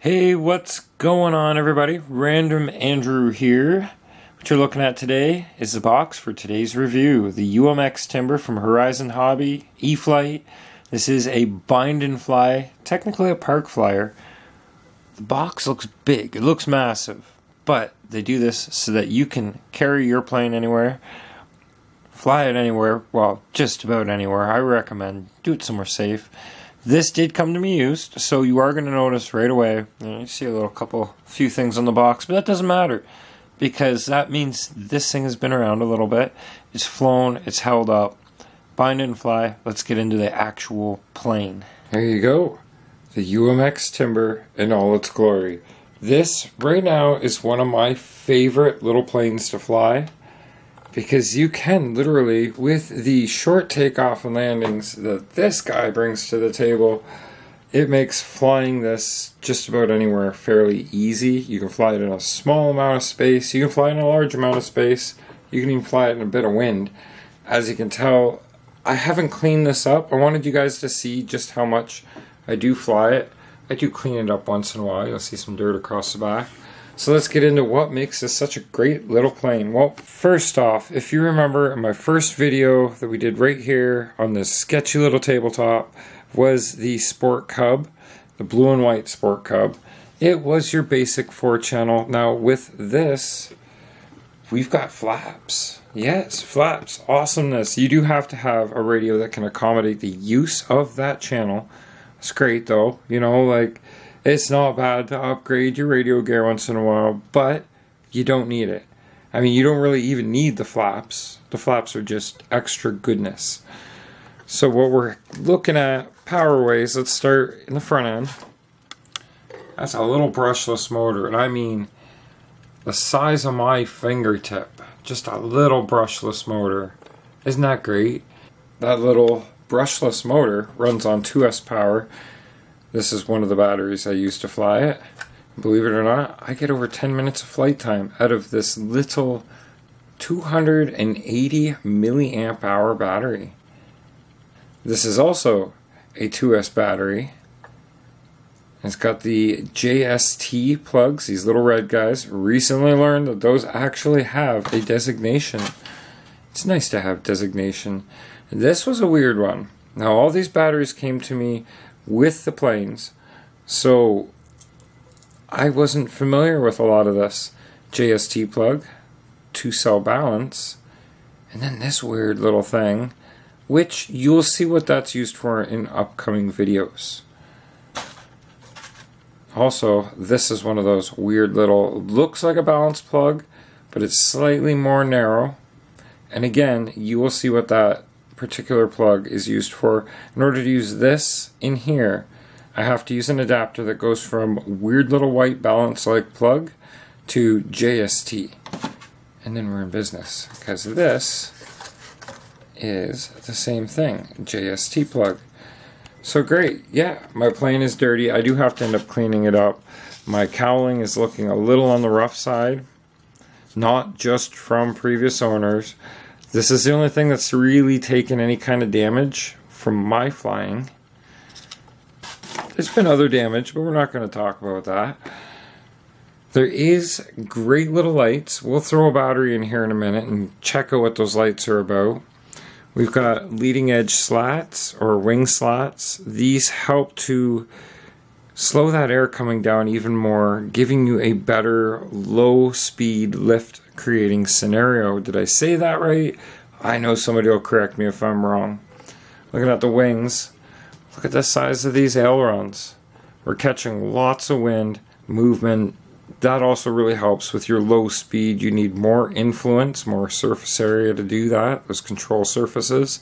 Hey, what's going on, everybody? Random Andrew here. What you're looking at today is the box for today's review. The UMX Timber from Horizon Hobby E-Flight. This is a bind and fly, technically a park flyer. The box looks big, it looks massive, but they do this so that you can carry your plane anywhere, fly it anywhere, well, just about anywhere. I recommend do it somewhere safe. This did come to me used, so you are going to notice right away. You see a few things on the box, but that doesn't matter because that means this thing has been around a little bit. It's flown, it's held up. Bind and fly. Let's get into the actual plane. There you go. The UMX Timber in all its glory. This right now is one of my favorite little planes to fly. Because you can literally, with the short takeoff and landings that this guy brings to the table, it makes flying this just about anywhere fairly easy. You can fly it in a small amount of space. You can fly it in a large amount of space. You can even fly it in a bit of wind. As you can tell, I haven't cleaned this up. I wanted you guys to see just how much I do fly it. I do clean it up once in a while. You'll see some dirt across the back. So let's get into what makes this such a great little plane. Well, first off, if you remember in my first video that we did right here on this sketchy little tabletop was the Sport Cub, the blue and white Sport Cub. It was your basic 4-channel. Now with this, we've got flaps. Yes, flaps, awesomeness. You do have to have a radio that can accommodate the use of that channel. It's great though, you know, like, it's not bad to upgrade your radio gear once in a while, but you don't need it. I mean, you don't really even need the flaps. The flaps are just extra goodness. So what we're looking at power-wise, let's start in the front end. That's a little brushless motor, and I mean the size of my fingertip. Just a little brushless motor. Isn't that great? That little brushless motor runs on 2S power. This is one of the batteries I use to fly it. Believe it or not, I get over 10 minutes of flight time out of this little 280 milliamp hour battery. This is also a 2S battery. It's got the JST plugs, these little red guys. Recently learned that those actually have a designation. It's nice to have designation. This was a weird one. Now all these batteries came to me with the planes, so I wasn't familiar with a lot of this. JST plug, 2-cell balance, and then this weird little thing, which you'll see what that's used for in upcoming videos. Also, this is one of those weird little, looks like a balance plug, but it's slightly more narrow, and again, you will see what that particular plug is used for. In order to use this in here, I have to use an adapter that goes from weird little white balance like plug to JST, and then we're in business because this is the same thing, JST plug. So great. Yeah, my plane is dirty. I do have to end up cleaning it up. My cowling is looking a little on the rough side, not just from previous owners. This is the only thing that's really taken any kind of damage from my flying. There's been other damage, but we're not going to talk about that. There is great little lights. We'll throw a battery in here in a minute and check out what those lights are about. We've got leading edge slats or wing slats. These help to slow that air coming down even more, giving you a better low speed lift creating scenario. Did I say that right? I know somebody will correct me if I'm wrong. Looking at the wings, look at the size of these ailerons. We're catching lots of wind, movement. That also really helps with your low speed. You need more influence, more surface area to do that, those control surfaces.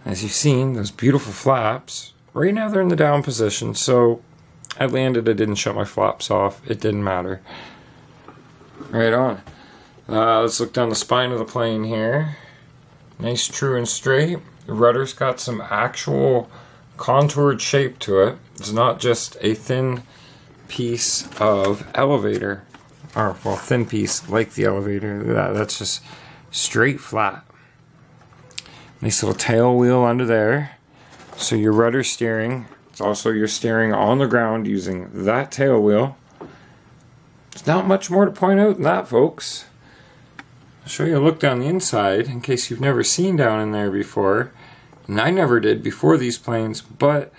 As you've seen, those beautiful flaps. Right now they're in the down position, so I landed, I didn't shut my flaps off. It didn't matter. Right on. Let's look down the spine of the plane here. Nice, true and straight. The rudder's got some actual contoured shape to it. It's not just a thin piece of elevator. Or, well, thin piece like the elevator. That's just straight flat. Nice little tail wheel under there. So your rudder steering It's also your steering on the ground using that tail wheel. There's not much more to point out than that, folks. I'll show you a look down the inside in case you've never seen down in there before. And I never did before these planes, but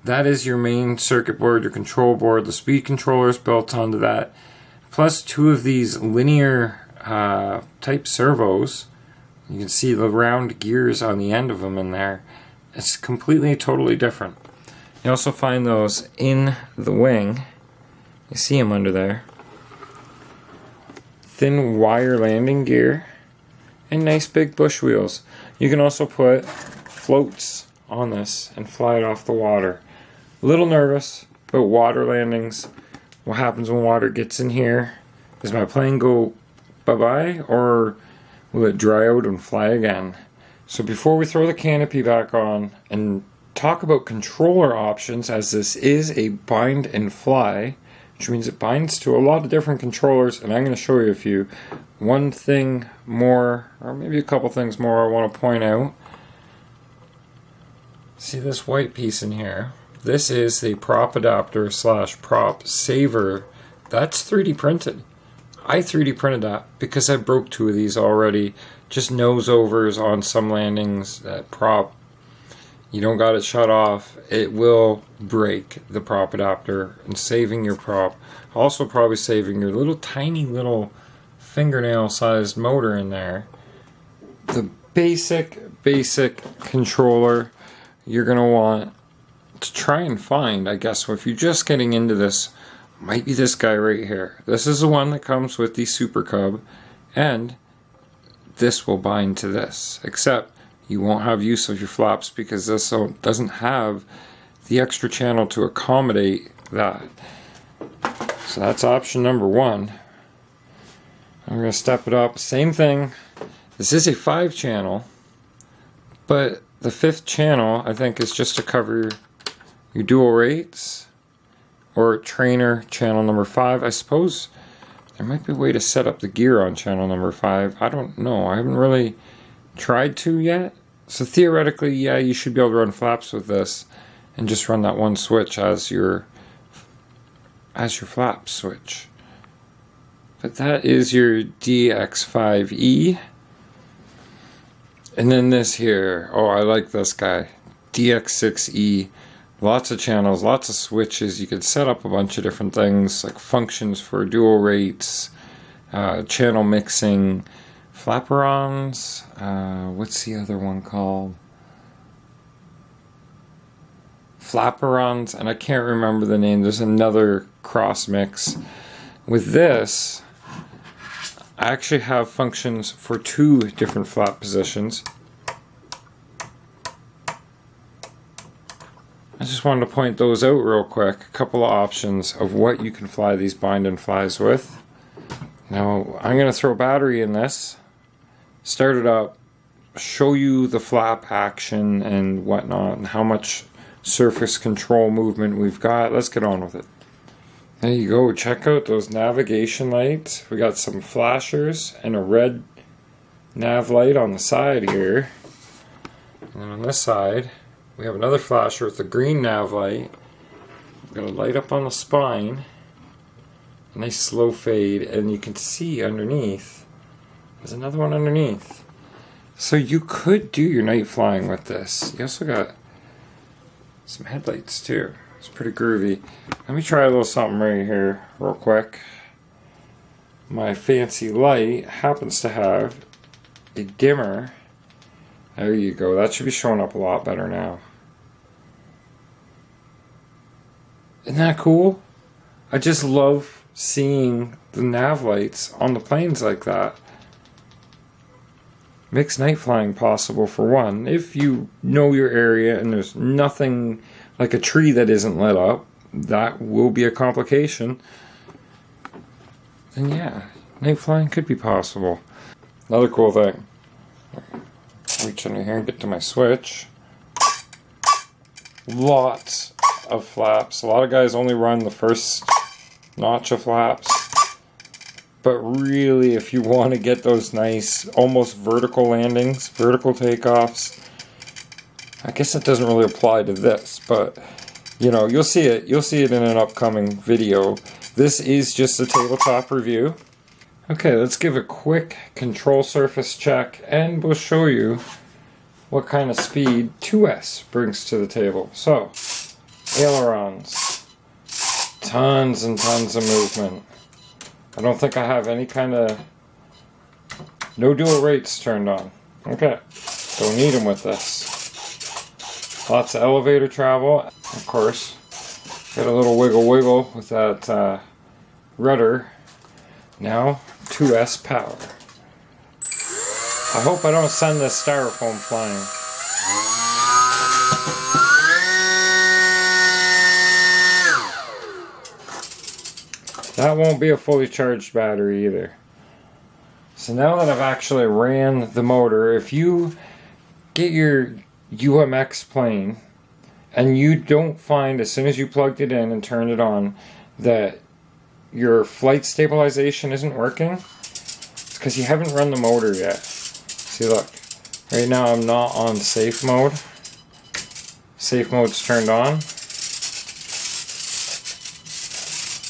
that is your main circuit board, your control board. The speed controller is built onto that. Plus 2 of these linear type servos. You can see the round gears on the end of them in there. It's completely, totally different. You also find those in the wing. You see them under there. Thin wire landing gear. And nice big bush wheels. You can also put floats on this and fly it off the water. A little nervous about water landings. What happens when water gets in here? Does my plane go bye-bye, or will it dry out and fly again? So before we throw the canopy back on and talk about controller options, as this is a bind and fly, which means it binds to a lot of different controllers, and I'm going to show you a few. One thing more, or maybe a couple things more I want to point out. See this white piece in here? This is the prop adapter / prop saver. That's 3D printed. I 3D printed that because I broke 2 of these already. Just nose overs on some landings. That prop, you don't got it shut off, it will break the prop adapter, and saving your prop. Also probably saving your little tiny little fingernail sized motor in there. The basic controller you're going to want to try and find, I guess, if you're just getting into this, might be this guy right here. This is the one that comes with the Super Cub, and this will bind to this, except you won't have use of your flaps because this doesn't have the extra channel to accommodate that. So that's option number 1. I'm going to step it up. Same thing. This is a 5-channel, but the 5th channel, I think, is just to cover your dual rates or trainer channel number 5. I suppose there might be a way to set up the gear on channel number 5. I don't know. I haven't really tried to yet. So theoretically, yeah, you should be able to run flaps with this and just run that one switch as your flap switch. But that is your DX5E. And then this here, oh, I like this guy, DX6E. Lots of channels, lots of switches. You could set up a bunch of different things, like functions for dual rates, channel mixing, flaperons. What's the other one called? Flaperons, and I can't remember the name. There's another cross mix. With this, I actually have functions for 2 different flap positions. I just wanted to point those out real quick. A couple of options of what you can fly these bind and flies with. Now, I'm going to throw battery in this, start it up, show you the flap action and whatnot, and how much surface control movement we've got. Let's get on with it. There you go. Check out those navigation lights. We got some flashers and a red nav light on the side here. And then on this side, we have another flasher with a green nav light. We've got a light up on the spine. A nice slow fade, and you can see underneath, there's another one underneath. So you could do your night flying with this. You also got some headlights too. It's pretty groovy. Let me try a little something right here real quick. My fancy light happens to have a dimmer. There you go. That should be showing up a lot better now. Isn't that cool? I just love seeing the nav lights on the planes like that. Makes night flying possible, for one. If you know your area and there's nothing like a tree that isn't lit up, that will be a complication. Then yeah, night flying could be possible. Another cool thing. Reach under here and get to my switch. Lots of flaps. A lot of guys only run the first notch of flaps. But really, if you want to get those nice, almost vertical landings, vertical takeoffs, I guess that doesn't really apply to this, but you know, you'll see it in an upcoming video. This is just a tabletop review. Okay, let's give a quick control surface check, and we'll show you what kind of speed 2S brings to the table. So, ailerons, tons and tons of movement. I don't think I have any kind of, no dual rates turned on. Okay, don't need them with this. Lots of elevator travel, of course. Got a little wiggle with that rudder. Now, 2S power. I hope I don't send this styrofoam flying. That won't be a fully charged battery either. So now that I've actually ran the motor, if you get your UMX plane and you don't find, as soon as you plugged it in and turned it on, that your flight stabilization isn't working, it's because you haven't run the motor yet. See, look, right now I'm not on safe mode. Safe mode's turned on.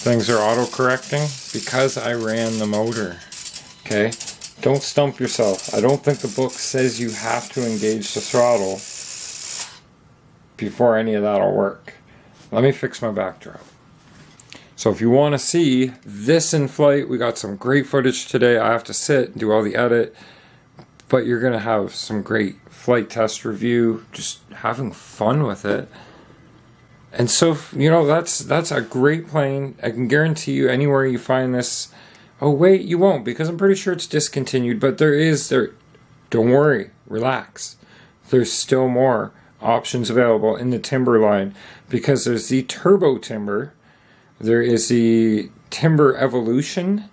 Things are auto-correcting because I ran the motor. Okay? Don't stump yourself. I don't think the book says you have to engage the throttle before any of that'll work. Let me fix my backdrop. So if you want to see this in flight, we got some great footage today. I have to sit and do all the edit, but you're going to have some great flight test review, just having fun with it. And so, you know, that's a great plane. I can guarantee you anywhere you find this. Oh wait, you won't, because I'm pretty sure it's discontinued, but there. Don't worry, relax. There's still more options available in the Timber line, because there's the Turbo Timber. There is the Timber Evolution.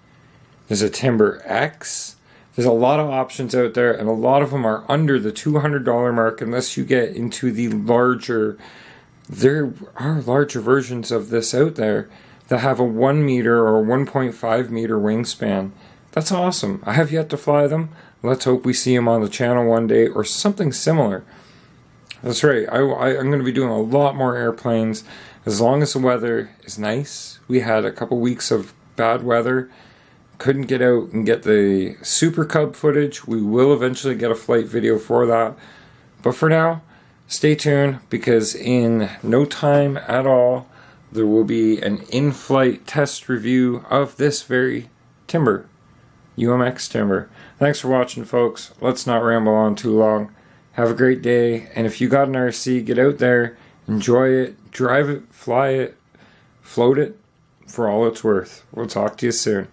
There's a Timber X. There's a lot of options out there, and a lot of them are under the $200 mark unless you get into the larger. There are larger versions of this out there that have a 1 meter or 1.5 meter wingspan. That's awesome. I have yet to fly them. Let's hope we see them on the channel one day or something similar. That's right. I'm going to be doing a lot more airplanes as long as the weather is nice. We had a couple weeks of bad weather. Couldn't get out and get the Super Cub footage. We will eventually get a flight video for that. But for now, stay tuned, because in no time at all, there will be an in-flight test review of this very Timber, UMX Timber. Thanks for watching, folks. Let's not ramble on too long. Have a great day, and if you got an RC, get out there, enjoy it, drive it, fly it, float it, for all it's worth. We'll talk to you soon.